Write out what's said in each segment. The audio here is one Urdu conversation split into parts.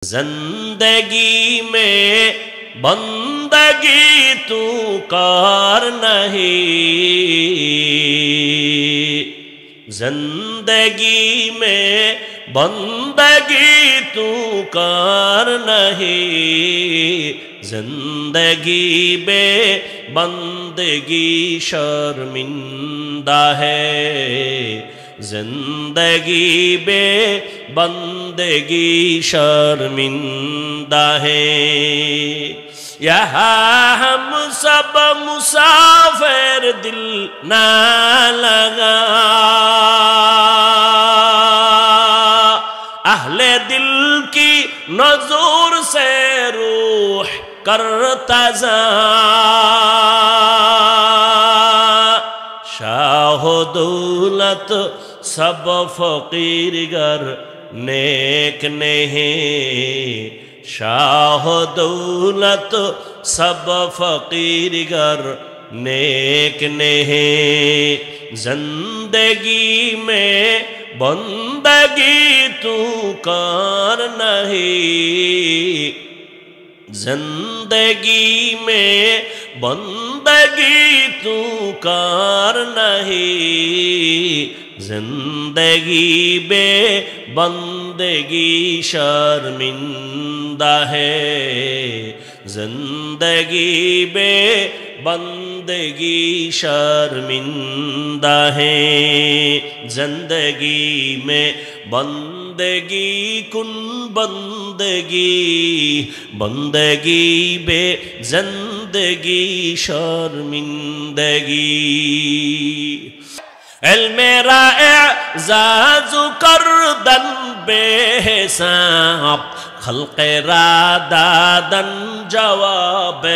زندگی میں بندگی تو کار نہیں، زندگی میں بندگی تو کار نہیں، زندگی بے بندگی شرمندہ ہے، زندگی بے بندگی شرمندہ ہے۔ یہاں ہم سب مسافر دل نہ لگا، اہل دل کی نظور سے روح کرتا شاہ و دولت سب فقیر گر نیک نہیں، شاہ و دولت سب فقیر گر نیک نہیں، زندگی میں بندگی تو کار نہیں، زندگی میں بندگی تو کار نہیں، زندگی بے بندگی شرمندہ ہے، زندگی بے بندگی شرمندہ ہے۔ زندگی میں بندگی کن بندگی، بندگی بے زندگی شرمندگی۔ علم را اعزاز کردن بے حساب، خلق را دادن جواب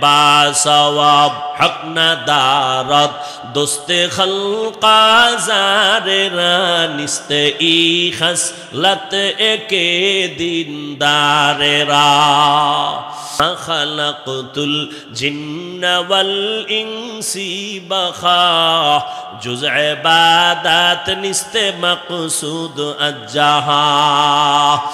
با ثواب، حق ندارد دوست خلق آزار را، نیست ای خصلت ایک دیندار را۔ خلقت الجن والانس بخا، جز عبادات نیست مقصود الجہا۔